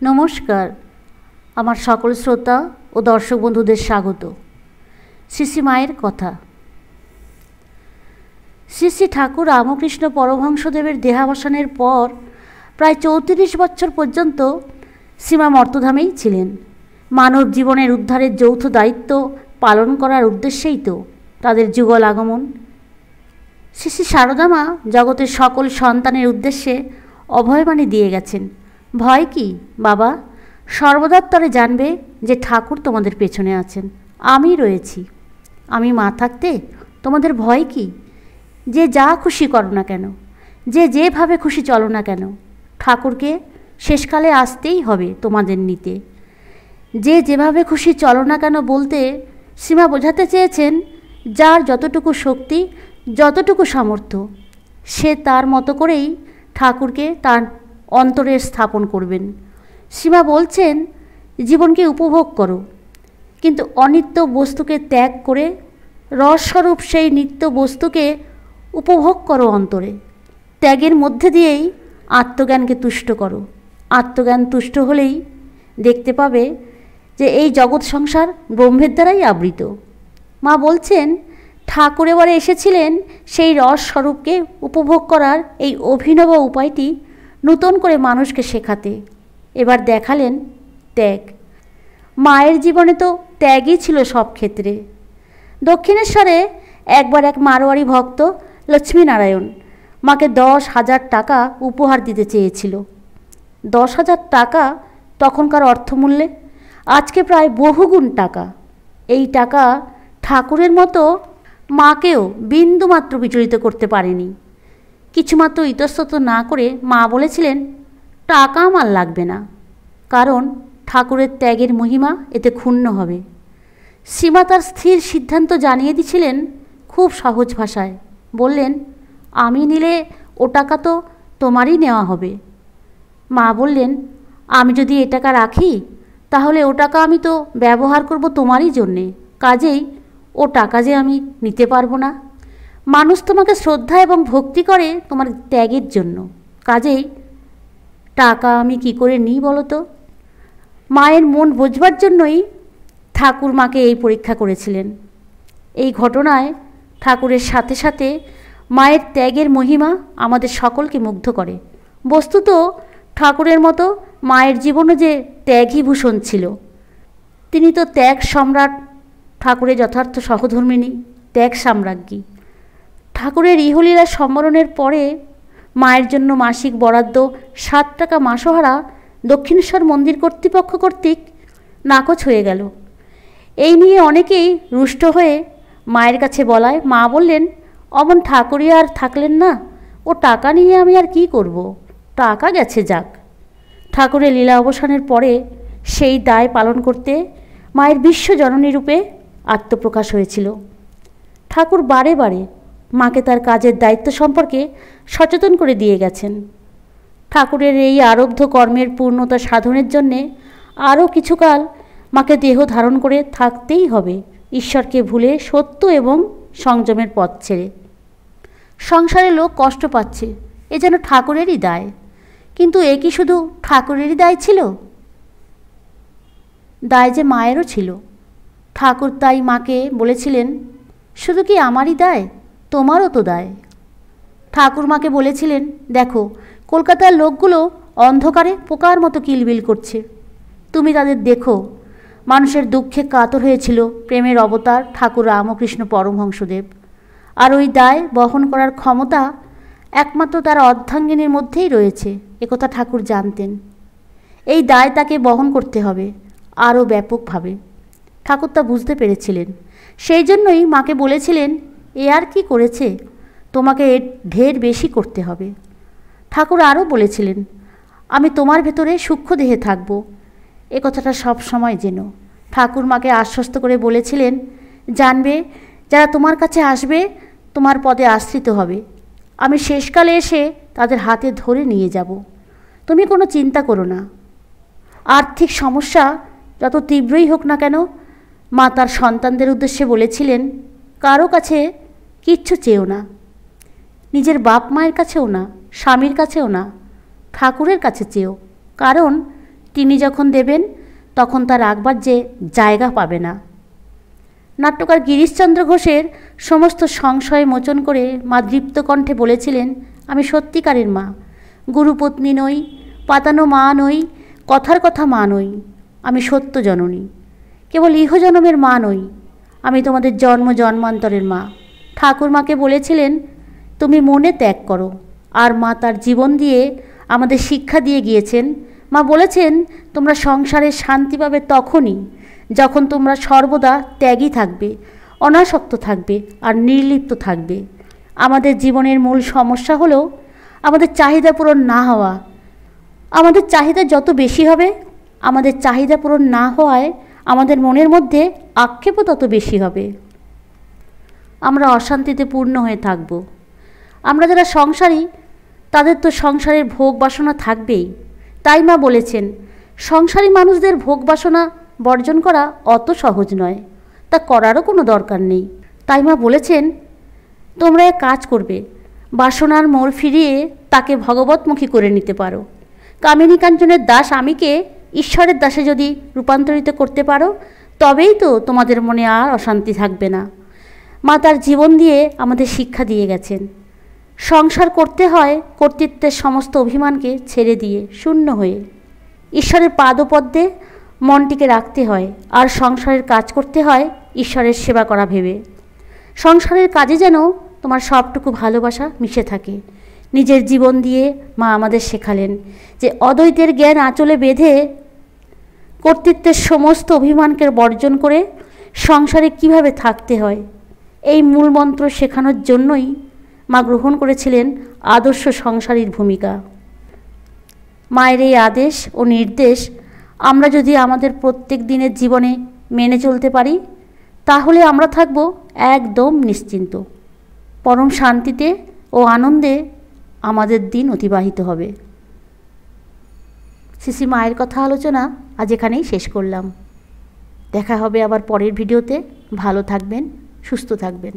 নমস্কার, আমার সকল শ্রোতা ও দর্শক বন্ধুদের স্বাগত। শ্রী শ্রী মায়ের কথা। শ্রী শ্রী ঠাকুর রামকৃষ্ণ পরমহংসদেবের দেহাবসানের পর প্রায় 34 বছর পর্যন্ত শ্রীমা মর্তধামেই ছিলেন। মানব জীবনের উদ্ধারের যৌথ দায়িত্ব পালন করার উদ্দেশ্যেই তো তাদের যুগল আগমন। শ্রী শ্রী শারদা মা জগতের সকল সন্তানের উদ্দেশ্যে অভয়বাণী দিয়ে গেছেন। ভয় কি বাবা? সর্বদাত্তরে জানবে যে ঠাকুর তোমাদের পেছনে আছেন, আমি রয়েছি। আমি মা থাকতে তোমাদের ভয় কি? যে যা খুশি করো না কেন, যে যেভাবে খুশি চলো না কেন, ঠাকুরকে শেষকালে আসতেই হবে তোমাদের নিতে। যে যেভাবে খুশি চলো না কেন বলতে শ্রীমা বোঝাতে চেয়েছেন, যার যতটুকু শক্তি, যতটুকু সামর্থ্য, সে তার মতো করেই ঠাকুরকে তার অন্তরে স্থাপন করবেন। শ্রীমা বলছেন, জীবনকে উপভোগ করো, কিন্তু অনিত্য বস্তুকে ত্যাগ করে রসস্বরূপ সেই নিত্য বস্তুকে উপভোগ করো অন্তরে। ত্যাগের মধ্যে দিয়েই আত্মজ্ঞানকে তুষ্ট করো। আত্মজ্ঞান তুষ্ট হলেই দেখতে পাবে যে এই জগৎ সংসার ব্রহ্মের দ্বারাই আবৃত। মা বলছেন, ঠাকুর এবারে এসেছিলেন সেই রসস্বরূপকে উপভোগ করার এই অভিনব উপায়টি নূতন করে মানুষকে শেখাতে। এবার দেখালেন ত্যাগ। মায়ের জীবনে তো ত্যাগই ছিল সব ক্ষেত্রে। দক্ষিণেশ্বরে একবার এক মারোয়ারি ভক্ত লক্ষ্মীনারায়ণ মাকে 10,000 টাকা উপহার দিতে চেয়েছিল। 10,000 টাকা তখনকার অর্থমূল্যে আজকে প্রায় বহুগুণ টাকা। এই টাকা ঠাকুরের মতো মাকেও বিন্দুমাত্র বিচলিত করতে পারেনি। কিছুমাত্র ইতস্তত না করে মা বলেছিলেন, টাকা আমার লাগবে না, কারণ ঠাকুরের ত্যাগের মহিমা এতে ক্ষুণ্ণ হবে। শ্রীমা তার স্থির সিদ্ধান্ত জানিয়ে দিয়েছিলেন খুব সহজ ভাষায়। বললেন, আমি নিলে ও টাকা তো তোমারই নেওয়া হবে। মা বললেন, আমি যদি এ টাকা রাখি তাহলে ও টাকা আমি তো ব্যবহার করব তোমারই জন্যে, কাজেই ও টাকা যে আমি নিতে পারবো না। মানুষ তোমাকে শ্রদ্ধা এবং ভক্তি করে তোমার ত্যাগের জন্য, কাজেই টাকা আমি কি করে নিই বলো তো? মায়ের মন বোঝবার জন্যই ঠাকুর মাকে এই পরীক্ষা করেছিলেন। এই ঘটনায় ঠাকুরের সাথে সাথে মায়ের ত্যাগের মহিমা আমাদের সকলকে মুগ্ধ করে। বস্তুত ঠাকুরের মতো মায়ের জীবনে যে ত্যাগী ভূষণ ছিল। তিনি তো ত্যাগ সম্রাট, ঠাকুরের যথার্থ সহধর্মিণী, ত্যাগ সাম্রাজ্ঞী। ঠাকুরের ইহলীলা সম্বরণের পরে মায়ের জন্য মাসিক বরাদ্দ 7 টাকা মাসোহারা দক্ষিণেশ্বর মন্দির কর্তৃপক্ষ কর্তৃক নাকচ হয়ে গেল। এই নিয়ে অনেকেই রুষ্ট হয়ে মায়ের কাছে বলায় মা বললেন, অমন ঠাকুরই আর থাকলেন না, ও টাকা নিয়ে আমি আর কি করব, টাকা গেছে যাক। ঠাকুরের লীলা অবসানের পরে সেই দায় পালন করতে মায়ের বিশ্বজননী রূপে আত্মপ্রকাশ হয়েছিল। ঠাকুর বারে বারে মাকে তার কাজের দায়িত্ব সম্পর্কে সচেতন করে দিয়ে গেছেন। ঠাকুরের এই আরব্ধ কর্মের পূর্ণতা সাধনের জন্যে আরও কিছুকাল মাকে দেহ ধারণ করে থাকতেই হবে, ঈশ্বরকে ভুলে সত্য এবং সংযমের পথ ছেড়ে। সংসারে লোক কষ্ট পাচ্ছে, এ যেন ঠাকুরেরই দায়। কিন্তু এ কি শুধু ঠাকুরেরই দায় ছিল? দায় যে মায়েরও ছিল। ঠাকুর তাই মাকে বলেছিলেন, শুধু কি আমারই দায়, তোমারও তো দায়। ঠাকুর মাকে বলেছিলেন, দেখো কলকাতার লোকগুলো অন্ধকারে পোকার মতো কিলবিল করছে, তুমি তাদের দেখো। মানুষের দুঃখে কাতর হয়েছিল প্রেমের অবতার ঠাকুর রামকৃষ্ণ পরমহংসদেব। আর ওই দায় বহন করার ক্ষমতা একমাত্র তার অর্ধাঙ্গিনীর মধ্যেই রয়েছে, একথা ঠাকুর জানতেন। এই দায় তাকে বহন করতে হবে আরও ব্যাপকভাবে। ঠাকুর তা বুঝতে পেরেছিলেন। সেই জন্যই মাকে বলেছিলেন, এ আর কি করেছে, তোমাকে ঢের বেশি করতে হবে। ঠাকুর আরও বলেছিলেন, আমি তোমার ভেতরে সূক্ষ্ম দেহে থাকব, এ কথাটা সব সময় যেন। ঠাকুর মাকে আশ্বস্ত করে বলেছিলেন, জানবে যারা তোমার কাছে আসবে তোমার পদে আশ্রিত হবে, আমি শেষকালে এসে তাদের হাতে ধরে নিয়ে যাব, তুমি কোনো চিন্তা করো না। আর্থিক সমস্যা যত তীব্রই হোক না কেন, মা তার সন্তানদের উদ্দেশ্যে বলেছিলেন, কারো কাছে কিচ্ছু চেয়েও না, নিজের বাপ মায়ের কাছেও না, স্বামীর কাছেও না, ঠাকুরের কাছে চেয়েও, কারণ তিনি যখন দেবেন তখন তা রাখবার যে জায়গা পাবে না। নাট্যকার গিরিশচন্দ্র ঘোষের সমস্ত সংশয় মোচন করে মা দৃপ্ত কণ্ঠে বলেছিলেন, আমি সত্যিকারের মা, গুরুপত্নী নই, পাতানো মা নই, কথার কথা মা নই, আমি সত্য জননী। কেবল ইহজনমের মা নই, আমি তোমাদের জন্ম জন্মান্তরের মা। ঠাকুরমাকে বলেছিলেন, তুমি মনে ত্যাগ করো। আর মা তার জীবন দিয়ে আমাদের শিক্ষা দিয়ে গিয়েছেন। মা বলেছেন, তোমরা সংসারে শান্তি পাবে তখনই যখন তোমরা সর্বদা ত্যাগী থাকবে, অনাসক্ত থাকবে আর নির্লিপ্ত থাকবে। আমাদের জীবনের মূল সমস্যা হলো আমাদের চাহিদা পূরণ না হওয়া। আমাদের চাহিদা যত বেশি হবে, আমাদের চাহিদা পূরণ না হওয়ায় আমাদের মনের মধ্যে আক্ষেপও তত বেশি হবে। আমরা অশান্তিতে পূর্ণ হয়ে থাকব। আমরা যারা সংসারী, তাদের তো সংসারের ভোগ বাসনা থাকবেই। তাই মা বলেছেন, সংসারী মানুষদের ভোগ বাসনা বর্জন করা অত সহজ নয়, তা করারও কোনো দরকার নেই। তাই মা বলেছেন, তোমরা এক কাজ করবে, বাসনার মোড় ফিরিয়ে তাকে ভগবতমুখী করে নিতে পারো। কামিনী কাঞ্চনের দাস আমিকে ঈশ্বরের দাসে যদি রূপান্তরিত করতে পারো, তবেই তো তোমাদের মনে আর অশান্তি থাকবে না। মা তার জীবন দিয়ে আমাদের শিক্ষা দিয়ে গেছেন। সংসার করতে হয় কর্তৃত্বের সমস্ত অভিমানকে ছেড়ে দিয়ে, শূন্য হয়ে। ঈশ্বরের পাদপদ্মে মনটিকে রাখতে হয়, আর সংসারের কাজ করতে হয় ঈশ্বরের সেবা করা ভেবে। সংসারের কাজে যেন তোমার সবটুকু ভালোবাসা মিশে থাকে। নিজের জীবন দিয়ে মা আমাদের শেখালেন যে অদ্বৈতের জ্ঞান আঁচলে বেঁধে কর্তৃত্বের সমস্ত অভিমানকে বর্জন করে সংসারে কিভাবে থাকতে হয়, এই মূল মন্ত্র শেখানোর জন্যই মা গ্রহণ করেছিলেন আদর্শ সংসারীর ভূমিকা। মায়ের এই আদেশ ও নির্দেশ আমরা যদি আমাদের প্রত্যেক দিনের জীবনে মেনে চলতে পারি, তাহলে আমরা থাকব একদম নিশ্চিন্ত। পরম শান্তিতে ও আনন্দে আমাদের দিন অতিবাহিত হবে। শ্রী মায়ের কথা আলোচনা আজ এখানেই শেষ করলাম। দেখা হবে আবার পরের ভিডিওতে। ভালো থাকবেন, সুস্থ থাকবেন।